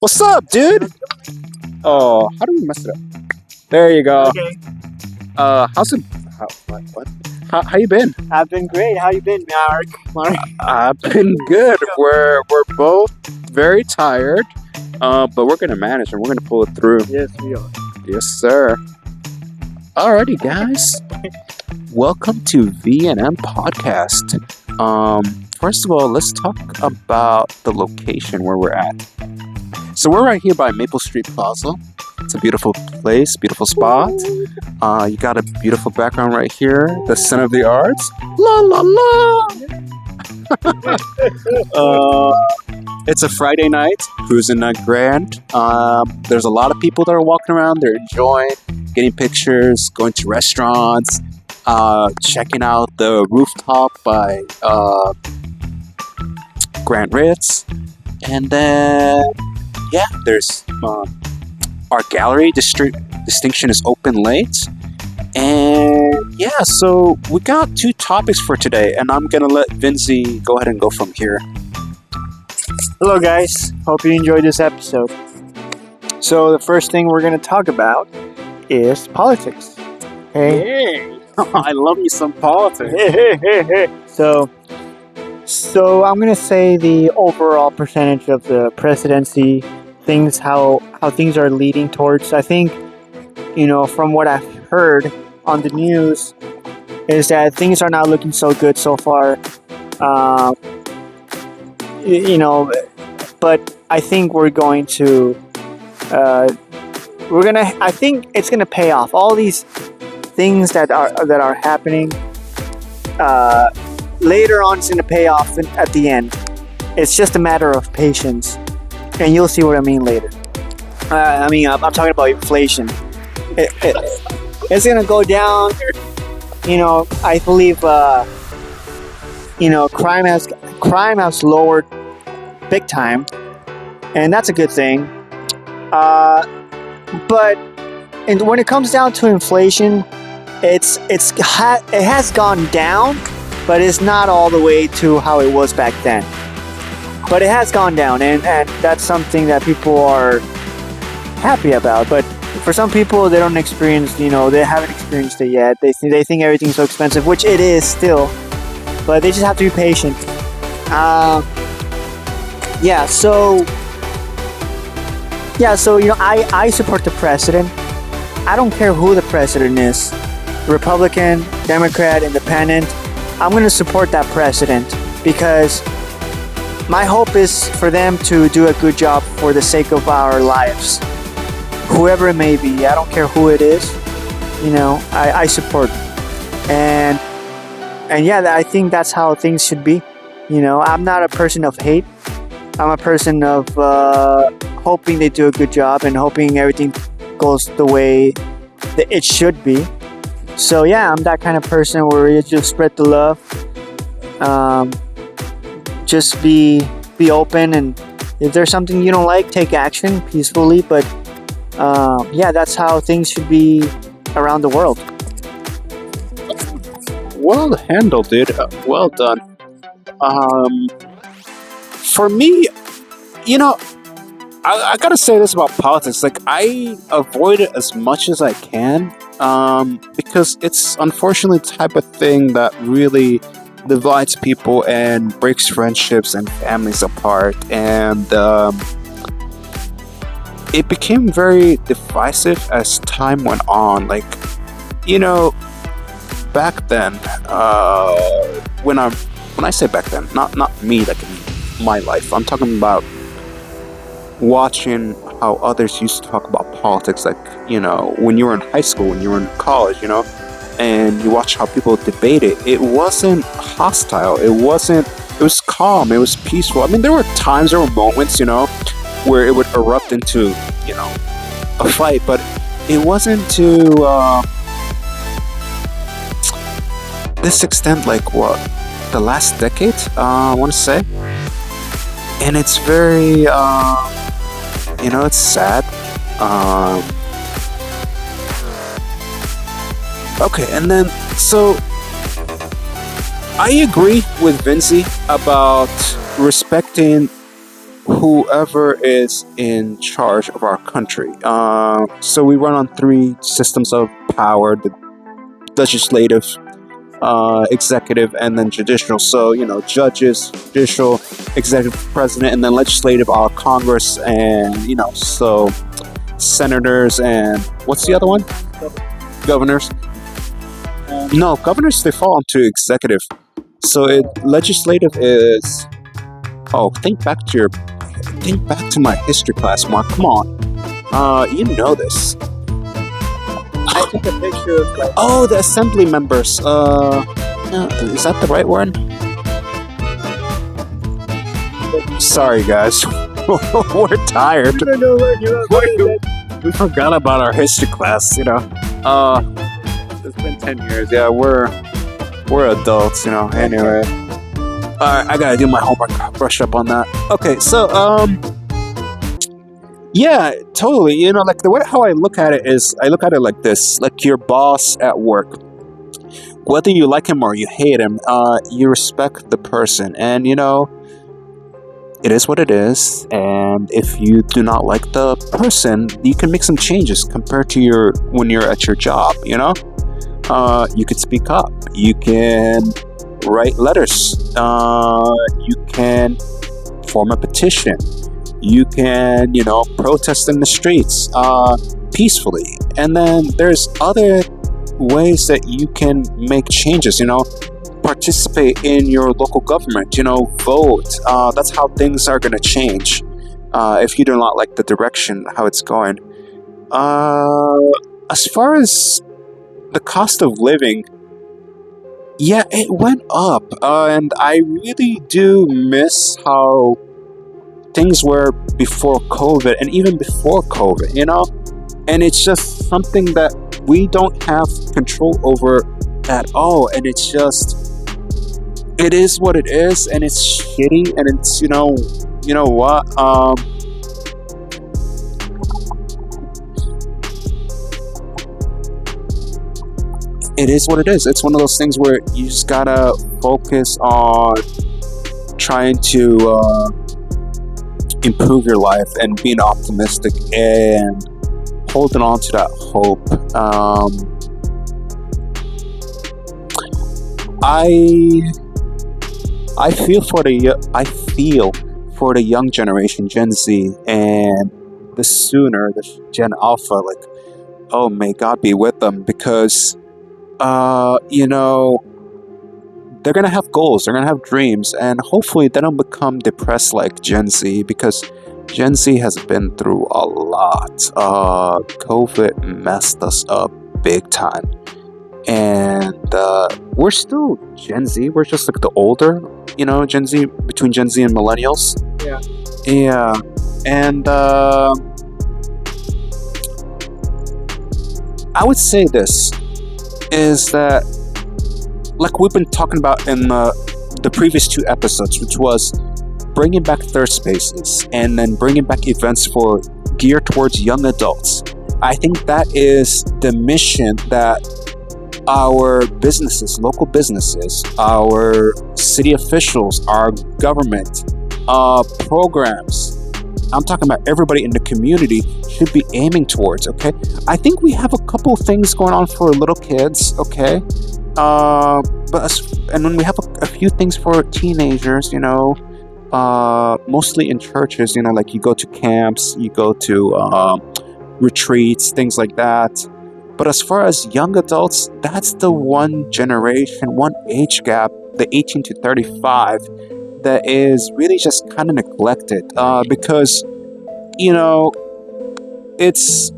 What's up, dude? Oh, how do we mess it up? There you go. Okay. How's it? What? How you been? I've been great. How you been, Mark? I've been good. We're both very tired, but we're gonna manage and we're gonna pull it through. Yes, we are. Yes, sir. Alrighty, guys. Welcome to VM Podcast. First of all, let's talk about the location where we're at. So we're right here by Maple Street Plaza. It's a beautiful place, beautiful spot. You got a beautiful background right here, the center of the arts. La la la. It's a Friday night, Crusin Grand. There's a lot of people that are walking around. They're enjoying, getting pictures, going to restaurants, checking out the rooftop by Grand Ritz, and then there's our gallery distinction is open late. And so we got two topics for today, and I'm gonna let Vinzie go ahead and go from here. Hello, guys. Hope you enjoyed this episode. So the first thing we're going to talk about is politics. Hey, I love you some politics. So I'm going to say the overall percentage of the presidency, how things are leading towards. I think, from what I've heard on the news, is that things are not looking so good so far. But I think we're going to, I think it's going to pay off. All these things that are happening, later on it's going to pay off at the end. It's just a matter of patience. And you'll see what I mean later. I'm talking about inflation. It's going to go down. I believe, crime has lowered big time, and that's a good thing. But when it comes down to inflation, it has gone down, but it's not all the way to how it was back then. But it has gone down, and that's something that people are happy about. But for some people, they don't experience, they haven't experienced it yet. They think everything's so expensive, which it is still, but they just have to be patient. So I support the president. I don't care who the president is, Republican, Democrat, Independent. I'm going to support that president because my hope is for them to do a good job for the sake of our lives. Whoever it may be, I don't care who it is. I support. And I think that's how things should be. I'm not a person of hate. I'm a person of hoping they do a good job and hoping everything goes the way that it should be. So I'm that kind of person where you just spread the love. Just be open, and if there's something you don't like, take action peacefully. But that's how things should be around the world. Well handled, dude. Well done. For me, I gotta say this about politics. Like, I avoid it as much as I can, because it's unfortunately the type of thing that really divides people and breaks friendships and families apart. And it became very divisive as time went on. Like, back then, when I say back then, not me, like in my life, I'm talking about watching how others used to talk about politics, like, when you were in high school, when you were in college, and you watch how people debate it. It wasn't hostile. It was calm. It was peaceful. I mean, there were moments, where it would erupt into, a fight, but it wasn't to this extent, like the last decade, I want to say. And it's very, it's sad. Okay, and then, so I agree with Vinzie about respecting whoever is in charge of our country. So we run on three systems of power: the legislative, executive, and then judicial. So, judges, judicial, executive, president, and then legislative are Congress, and, so senators, and what's the other one? Governors. No, governors, they fall into executive. So legislative is, think back to my history class, Mark. Come on. You know this. I took a picture of the assembly members. Is that the right word? Sorry, guys. We're tired. We forgot about our history class, It's been 10 years. Yeah, we're adults, Anyway. Alright, I gotta do my homework. Brush up on that. Okay, so, yeah, totally. Like the way how I look at it is, I look at it like this: like your boss at work. Whether you like him or you hate him, you respect the person, and it is what it is. And if you do not like the person, you can make some changes compared to when you're at your job. You could speak up. You can write letters. You can form a petition. You can, protest in the streets peacefully. And then there's other ways that you can make changes, participate in your local government, vote. That's how things are going to change if you do not like the direction, how it's going. As far as the cost of living, yeah, it went up. And I really do miss how things were before COVID, and even before COVID, and it's just something that we don't have control over at all. And it is what it is, and it's shitty, and it's, what, it is what it is. It's one of those things where you just gotta focus on trying to, improve your life and being optimistic and holding on to that hope. I feel for the young generation, Gen Z, and the Gen Alpha. Like, oh, may God be with them, because they're gonna have goals, they're gonna have dreams, and hopefully they don't become depressed like Gen Z, because Gen Z has been through a lot. COVID messed us up big time, and we're still Gen Z. We're just like the older, Gen Z, between Gen Z and millennials. Yeah, and I would say this is that, like we've been talking about in the previous 2 episodes, which was bringing back third spaces and then bringing back events geared towards young adults. I think that is the mission that our businesses, local businesses, our city officials, our government, programs, I'm talking about everybody in the community, should be aiming towards, okay? I think we have a couple things going on for little kids, okay? And when we have a few things for teenagers, mostly in churches, like you go to camps, you go to retreats, things like that. But as far as young adults, that's the one generation, one age gap, the 18 to 35, that is really just kind of neglected, because, it's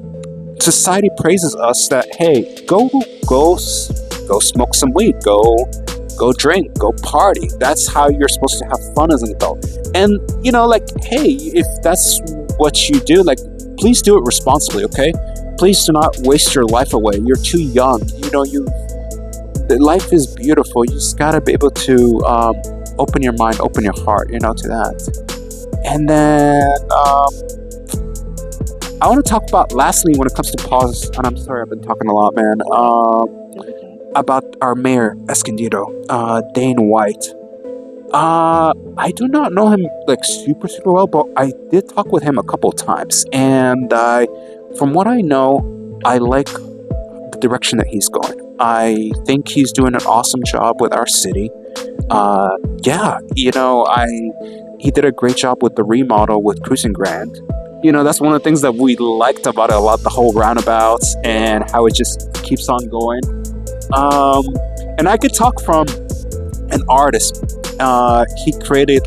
society praises us that, hey, go smoke some weed, go drink, go party. That's how you're supposed to have fun as an adult. And, hey, if that's what you do, please do it responsibly, okay? Please do not waste your life away. You're too young. Life is beautiful. You just gotta be able to open your mind, open your heart, to that. And then I want to talk about, lastly, when it comes to pause, and I'm sorry, I've been talking a lot, man, about our mayor, Escondido, Dane White. I do not know him like super super well, but I did talk with him a couple times, and from what I know, I like the direction that he's going. I think he's doing an awesome job with our city. Yeah, he did a great job with the remodel with Crusin Grand. That's one of the things that we liked about it a lot, the whole roundabouts and how it just keeps on going. And I could talk from an artist. He created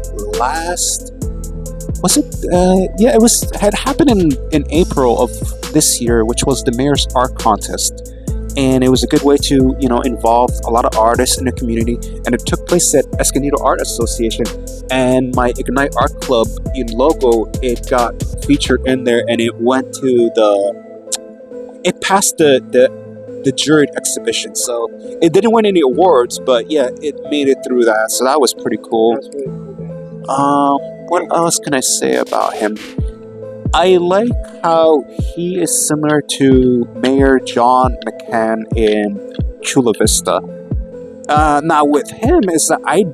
had happened in April of this year, which was the Mayor's Art Contest. And it was a good way to, involve a lot of artists in the community. And it took place at Escondido Art Association. And my Ignite Art Club logo, it got featured in there, and it went to it passed the juried exhibition. So it didn't win any awards, but yeah, it made it through that. So that was pretty cool. That's really cool. What else can I say about him? I like how he is similar to Mayor John McCann in Chula Vista. Now with him is that I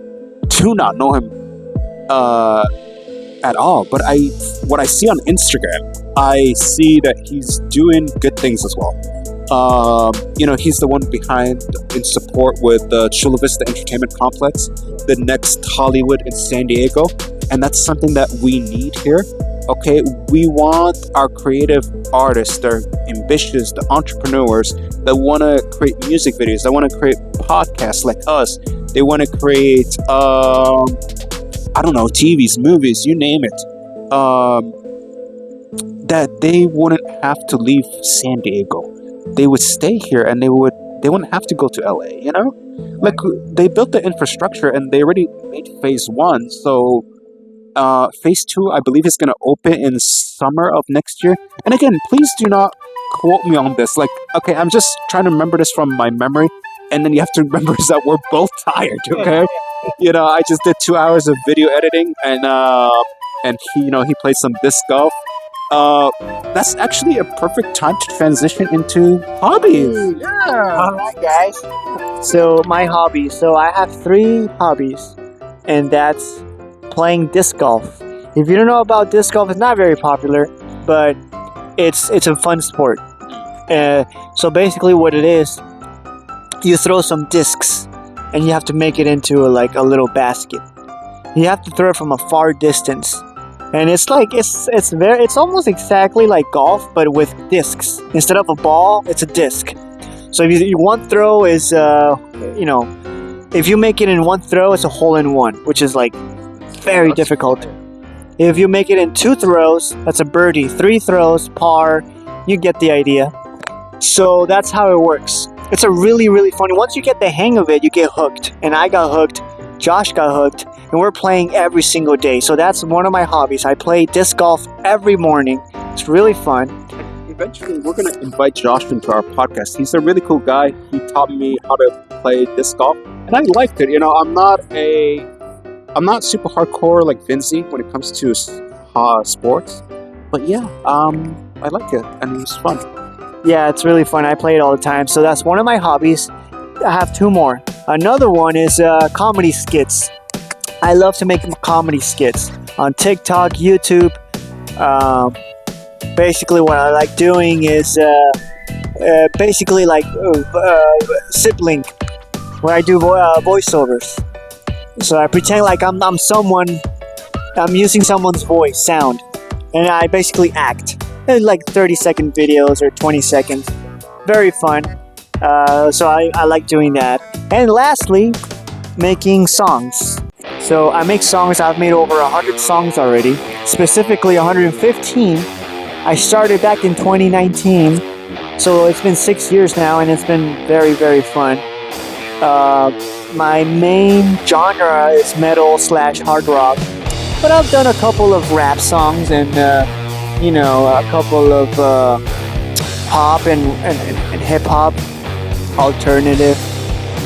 do not know him at all, but what I see on Instagram, I see that he's doing good things as well. He's the one behind in support with the Chula Vista Entertainment Complex, the next Hollywood in San Diego, and that's something that we need here. Okay, we want our creative artists, they're ambitious, the entrepreneurs that want to create music videos, that want to create podcasts like us. They want to create, TVs, movies, you name it. That they wouldn't have to leave San Diego. They would stay here, and they wouldn't have to go to LA, Like, they built the infrastructure, and they already made phase 1, so phase 2, I believe, is going to open in summer of next year. And again, please do not quote me on this. Like, okay, I'm just trying to remember this from my memory. And then you have to remember is that we're both tired, okay? I just did 2 hours of video editing, and he played some disc golf. That's actually a perfect time to transition into hobbies. Yeah. All right, guys. So my hobbies. So I have 3 hobbies, and that's playing disc golf. If you don't know about disc golf, it's not very popular, but it's a fun sport. So basically what it is, you throw some discs and you have to make it into a little basket. You have to throw it from a far distance. And it's almost exactly like golf, but with discs. Instead of a ball, it's a disc. So if one throw is if you make it in one throw, it's a hole in one, which is very difficult. If you make it in 2 throws, that's a birdie. 3 throws, par. You get the idea. So that's how it works. It's a really, really funny. Once you get the hang of it, you get hooked. And I got hooked. Josh got hooked. And we're playing every single day. So that's one of my hobbies. I play disc golf every morning. It's really fun. Eventually, we're going to invite Josh into our podcast. He's a really cool guy. He taught me how to play disc golf. And I liked it. I'm not super hardcore like Vinzie when it comes to sports, but yeah, I like it, and it was fun. Yeah, it's really fun. I play it all the time, so that's one of my hobbies. I have 2 more. Another one is comedy skits. I love to make comedy skits on TikTok, YouTube. Basically, what I like doing is sibling, where I do voiceovers. So I pretend like I'm someone, I'm using someone's voice, sound, and I basically act. Like 30-second videos or 20 seconds. Very fun. So I like doing that. And lastly, making songs. So I make songs. I've made over 100 songs already. Specifically 115. I started back in 2019. So it's been 6 years now, and it's been very, very fun. My main genre is metal / hard rock, but I've done a couple of rap songs and a couple of pop and hip hop, alternative.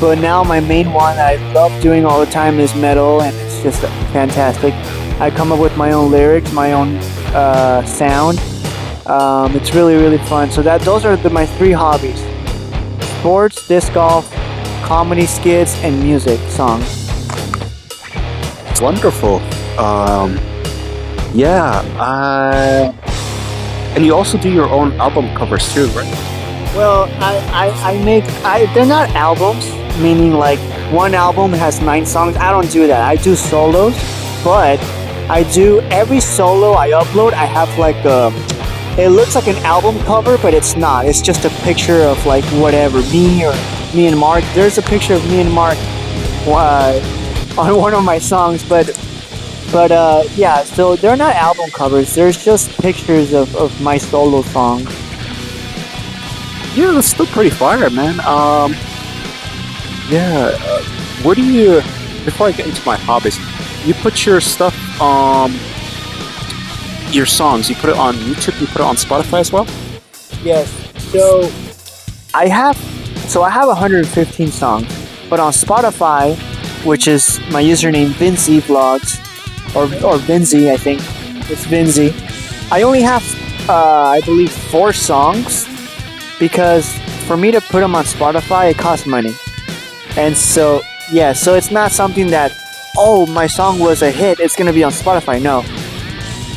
But now my main one I love doing all the time is metal, and it's just fantastic. I come up with my own lyrics, my own sound. It's really, really fun. So those are my 3 hobbies: sports, disc golf, comedy skits, and music songs. wonderful. Yeah, and you also do your own album covers too, right? Well, they're not albums, meaning like one album has 9 songs. I don't do that. I do solos, but I do every solo I upload. I have like it looks like an album cover, but it's not. It's just a picture of like whatever, me and Mark. There's a picture of me and Mark on one of my songs, but yeah. So they're not album covers. There's just pictures of my solo songs. Yeah, that's still pretty fire, man. Yeah. Where do you? Before I get into my hobbies, you put your stuff, your songs. You put it on YouTube. You put it on Spotify as well. Yes. So I have 115 songs, but on Spotify, which is my username Vinzie Vlogs, or Vinzie, I think it's Vinzie. I only have I believe 4 songs, because for me to put them on Spotify, it costs money. And so yeah, so it's not something that, oh, my song was a hit, it's gonna be on Spotify. No,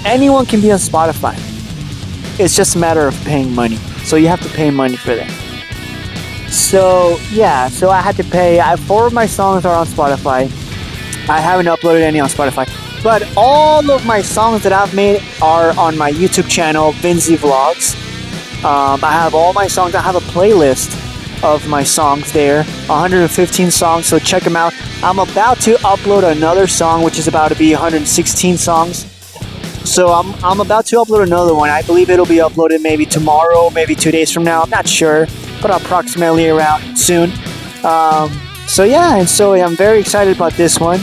anyone can be on Spotify. It's just a matter of paying money. So you have to pay money for that. So yeah, so I had to pay. 4 of my songs are on Spotify. I haven't uploaded any on Spotify, but all of my songs that I've made are on my YouTube channel, Vinzie Vlogs. I have all my songs. I have a playlist of my songs there, 115 songs, so check them out. I'm about to upload another song, which is about to be 116 songs. So I'm about to upload another one. I believe it'll be uploaded maybe tomorrow, maybe 2 days from now. I'm not sure, but approximately around soon. So yeah, and so I'm very excited about this one.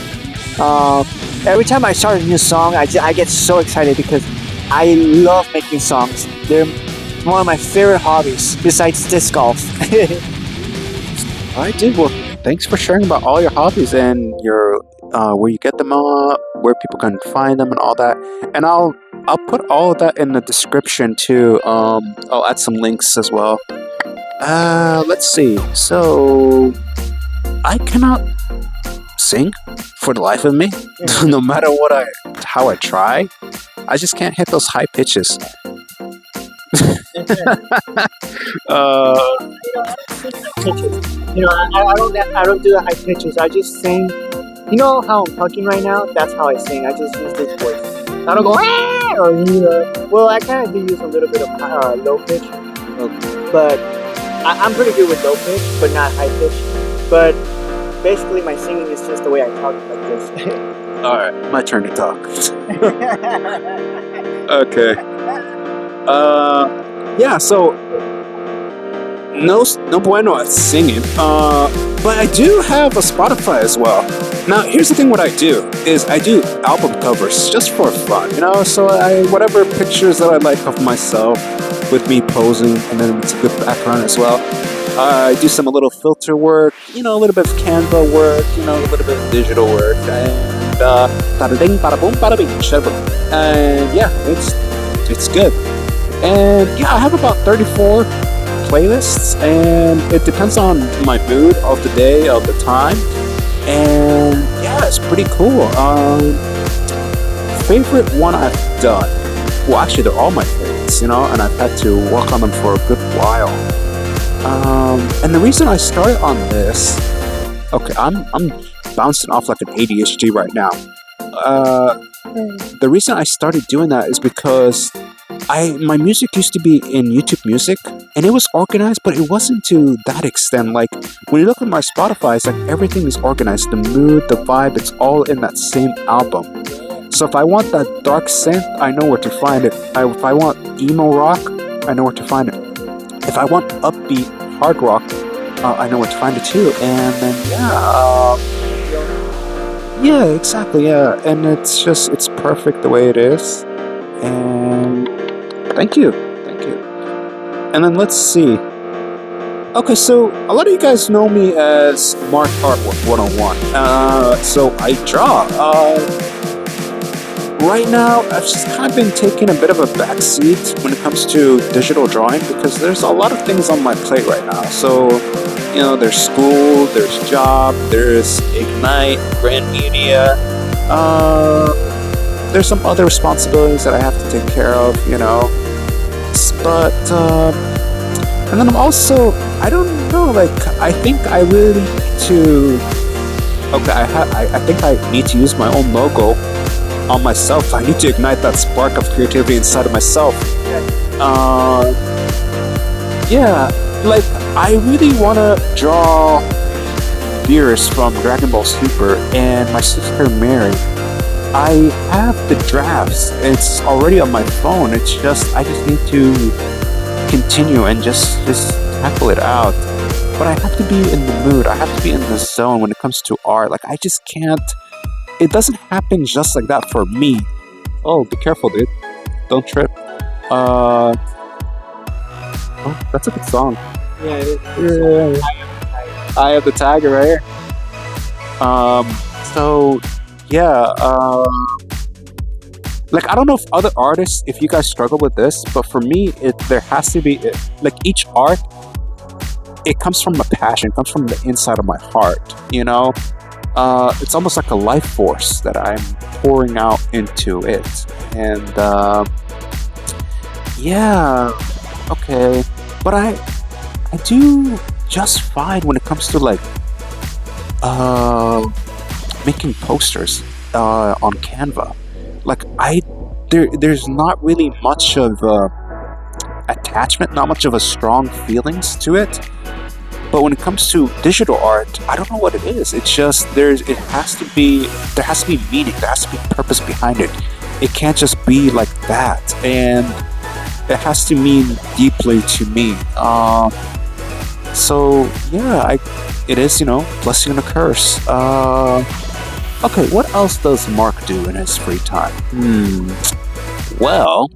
Every time I start a new song, I get so excited because I love making songs. They're one of my favorite hobbies besides disc golf. I did. Well, thanks for sharing about all your hobbies and your where you get them, where people can find them, and all that. And I'll put all of that in the description too. I'll add some links as well. Let's see. So I cannot sing for the life of me, no matter how I try. I just can't hit those high pitches. I don't do the high pitches. I just sing. You know how I'm talking right now? That's how I sing. I just use this voice. I don't go or well, I kind of do use a little bit of low pitch, but I'm pretty good with low pitch, but not high pitch. But basically, my singing is just the way I talk like this. All right, my turn to talk. Okay. Yeah, so no bueno at singing, but I do have a Spotify as well. Now, here's the thing: what I do is I do album covers just for fun, So whatever pictures that I like of myself with me posing, and then it's a good background as well. I do some a little filter work, a little bit of Canva work, a little bit of digital work, and bada ding, bada boom, bada bing, and yeah, it's good. And yeah, I have about 34 playlists, and it depends on my mood of the day, of the time. And yeah, it's pretty cool. Favorite one I've done. Well, actually, they're all my favorites, and I've had to work on them for a good while. And the reason I started on this, okay, I'm bouncing off like an ADHD right now. The reason I started doing that is because my music used to be in YouTube Music, and it was organized, but it wasn't to that extent. Like, when you look at my Spotify, it's like everything is organized. The mood, the vibe, it's all in that same album. So if I want that dark synth, I know where to find it. If I want emo rock, I know where to find it. If I want upbeat hard rock, I know where to find it too. And then, yeah, exactly, yeah. And it's perfect the way it is. And thank you. And then let's see. Okay, so a lot of you guys know me as Mark Artwork 101. So I draw. Right now, I've just kind of been taking a bit of a backseat when it comes to digital drawing, because there's a lot of things on my plate right now. So, there's school, there's job, there's Ignite, Grand Media, There's some other responsibilities that I have to take care of, but and then I'm also, I don't know, like, I think I really need to, okay, I think I need to use my own logo on myself. I need to ignite that spark of creativity inside of myself. Yeah, like, I really want to draw Beerus from Dragon Ball Super and my sister Mary. I have the drafts. It's already on my phone. I just need to continue and just tackle it out. But I have to be in the mood. I have to be in the zone when it comes to art. Like, I just can't. It doesn't happen just like that for me. Oh, be careful, dude. Don't trip. Oh, that's a good song. Yeah, it is. Yeah. Eye of the Tiger right here. So yeah, like, I don't know if other artists, if you guys struggle with this, but for me, there has to be, like, each art, it comes from a passion, it comes from the inside of my heart, it's almost like a life force that I'm pouring out into it, and yeah, okay, but I do just fine when it comes to, like, making posters on Canva. Like, there's not really much of attachment, not much of a strong feelings to it. But when it comes to digital art, I don't know what it is. It's just there has to be meaning, there has to be purpose behind it. It can't just be like that, and it has to mean deeply to me. So yeah, it is, blessing and a curse. Okay, what else does Mark do in his free time? Well,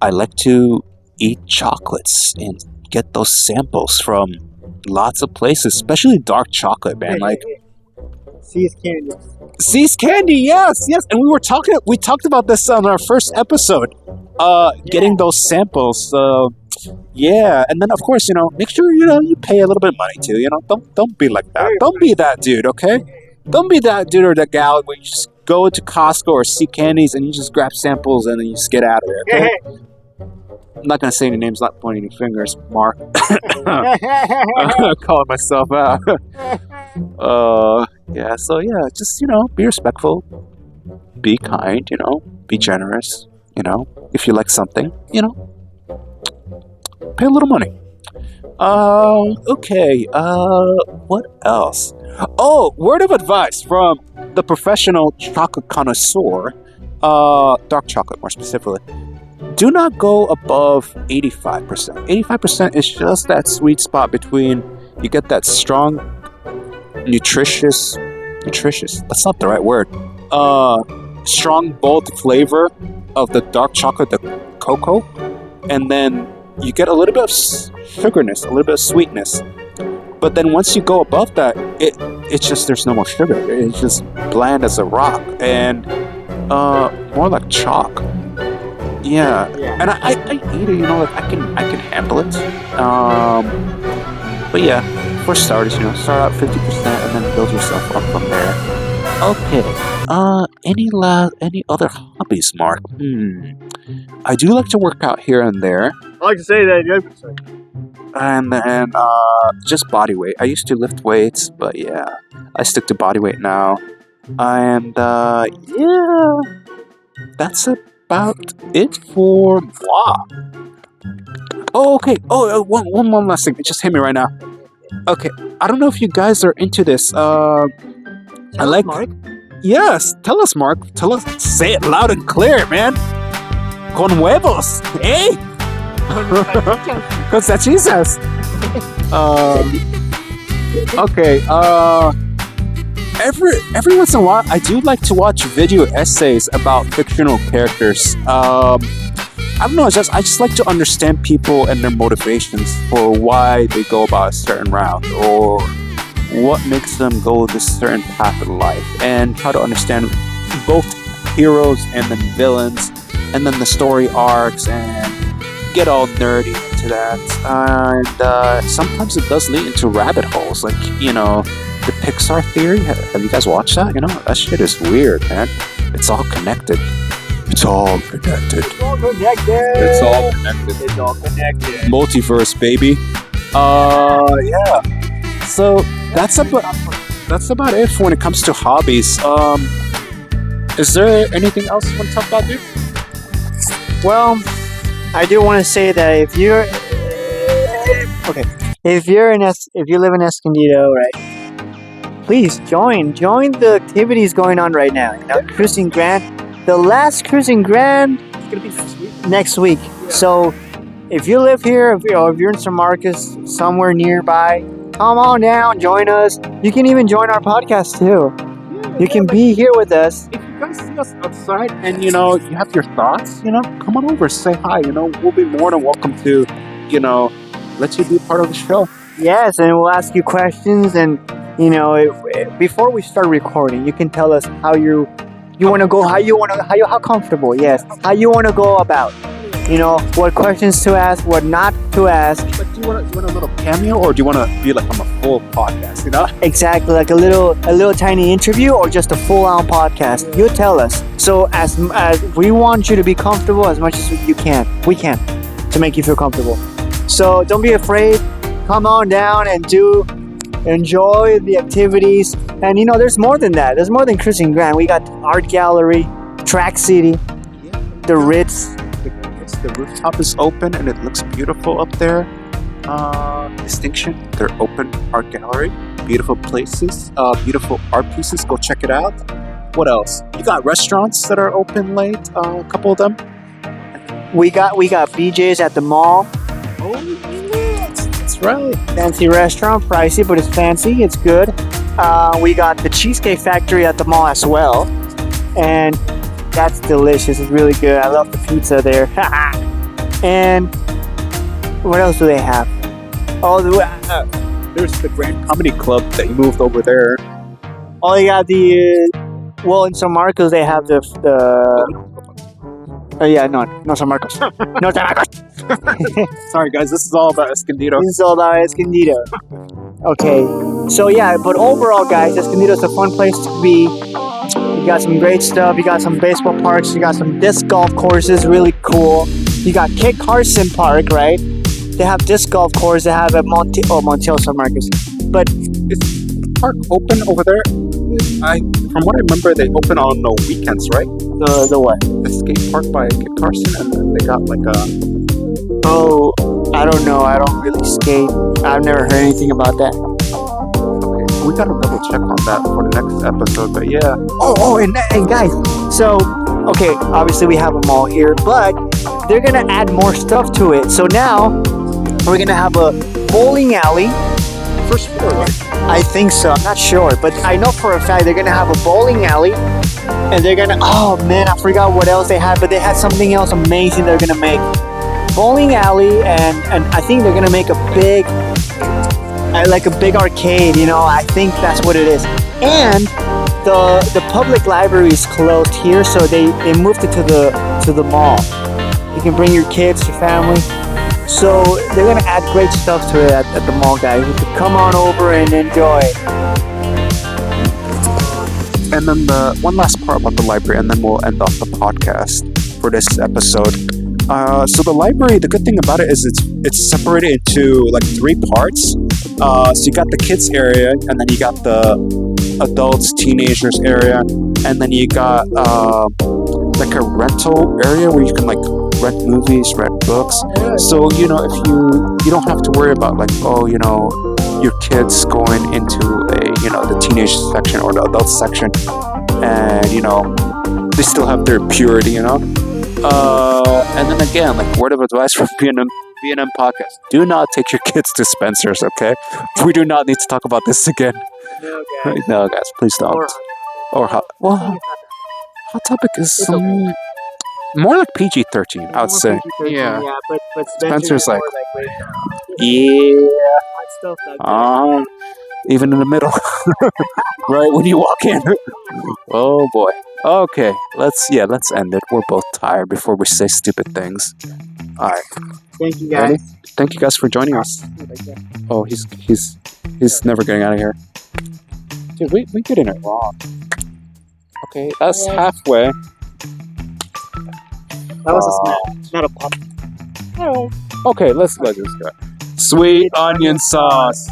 I like to eat chocolates and get those samples from lots of places, especially dark chocolate, man. Like, See's Candy. See's Candy, yes. And we talked about this on our first episode. Getting those samples. Yeah, and then of course, make sure you pay a little bit of money too. Don't be like that. Don't be that dude, okay? Don't be that dude or that gal where you just go to Costco or See Candies and you just grab samples and then you just get out of there, okay? I'm not gonna say any names, not pointing any fingers, Mark. Calling myself out. Yeah, so yeah, just, be respectful, be kind, be generous, if you like something, pay a little money. Okay, what else? Oh, word of advice from the professional chocolate connoisseur, dark chocolate more specifically. Do not go above 85%. 85% is just that sweet spot between, you get that strong, nutritious, that's not the right word, strong, bold flavor of the dark chocolate, the cocoa, and then you get a little bit of sugarness, a little bit of sweetness. But then once you go above that, it's just, there's no more sugar. It's just bland as a rock and more like chalk. Yeah. And I eat it, like, I can handle it. But yeah, for starters, start out 50% and then build yourself up from there. Okay. Any other hobbies, Mark? I do like to work out here and there. I like to say that. And then just body weight. I used to lift weights, but yeah, I stick to body weight now. And yeah, that's about it for moi. Oh, okay. Oh, one last thing. It just hit me right now. Okay, I don't know if you guys are into this. I like. Mark. Yes, tell us, Mark. Tell us. Say it loud and clear, man. Con huevos, eh? Con salchichas. Okay. Every once in a while, I do like to watch video essays about fictional characters. I don't know. I just like to understand people and their motivations for why they go about a certain route, or what makes them go this certain path of life, and try to understand both heroes and then villains, and then the story arcs, and get all nerdy into that. And sometimes it does lead into rabbit holes, like, the Pixar theory. Have you guys watched that? You know, that shit is weird, man. It's all connected. It's all connected. It's all connected. It's all connected. It's all connected. Multiverse, baby. Yeah. So that's about it when it comes to hobbies. Is there anything else you want to talk about, dude? Well, I do want to say that if you live in Escondido, right? Please join the activities going on right now. You know, Crusin Grand. The last Crusin Grand is gonna be next week. So if you live here, if you're in San Marcos, somewhere nearby, come on down, join us. You can even join our podcast too. You can be here with us. If you guys see us outside and you have your thoughts, come on over, say hi. We'll be more than welcome to, let you be part of the show. Yes, and we'll ask you questions, and before we start recording, you can tell us how you want to go, how comfortable, yes, how you want to go about, what questions to ask, what not to ask. But do you want a little cameo, or do you want to be like on a full podcast, Exactly, like a little tiny interview, or just a full-on podcast. You tell us. So as we want you to be comfortable as much as we can to make you feel comfortable. So don't be afraid. Come on down and enjoy the activities. And there's more than that. There's more than Crusin Grand. We got art gallery, Track City, the Ritz. The rooftop is open and it looks beautiful up there. Distinction, they're open art gallery. Beautiful places, beautiful art pieces. Go check it out. What else? You got restaurants that are open late. A couple of them. We got BJ's at the mall. Oh, that's right. Fancy restaurant, pricey, but it's fancy. It's good. We got the Cheesecake Factory at the mall as well, and that's delicious. It's really good. I love the pizza there. And what else do they have? Oh, there's the Grand Comedy Club that you moved over there. Oh, you got in San Marcos they have the no San Marcos. No San Marcos. Sorry guys, this is all about Escondido. Okay, so yeah, but overall guys, Escondido is a fun place to be. You got some great stuff. You got some baseball parks. You got some disc golf courses, really cool. You got Kit Carson Park, right? They have disc golf course. They have at Montiel San Marcos. But is the park open over there? From what I remember, they open on the weekends, right? The what? The skate park by Kit Carson, and then they got like a... Oh, I don't know. I don't really skate. I've never heard anything about that. We gotta double check on that for the next episode, but yeah. And guys, so okay, obviously we have them all here, but they're gonna add more stuff to it. So now we're gonna have a bowling alley. First floor, right? I think so. I'm not sure, but I know for a fact they're gonna have a bowling alley, and they're gonna. Oh man, I forgot what else they had, but they had something else amazing they're gonna make. Bowling alley, and I think they're gonna make a big. Like a big arcade, I think that's what it is. And the public library is closed here, so they moved it to the mall. You can bring your kids, your family. So they're gonna add great stuff to it at the mall, guys. You can come on over and enjoy. And then the one last part about the library, and then we'll end off the podcast for this episode. So the library, the good thing about it is it's separated into like 3 parts. So you got the kids area, and then you got the adults, teenagers area, and then you got like a rental area where you can like rent movies, rent books. So if you don't have to worry about like your kids going into the teenage section or the adult section, and they still have their purity, and then again, like word of advice from VM Podcast: do not take your kids to Spencer's. Okay, we do not need to talk about this again. No, guys, please don't. Or Hot Topic is more like PG-13, I would say. PG-13, yeah, but Spencer's like stuff even in the middle, right when you walk in. Oh boy. Okay, let's end it. We're both tired before we say stupid things. All right. Thank you, guys. Ready? Thank you guys for joining us. Oh, he's never getting out of here. Dude, we getting it wrong. Okay, that's halfway. That was a smash, not a pop. Okay, let's just go. Sweet onion sauce.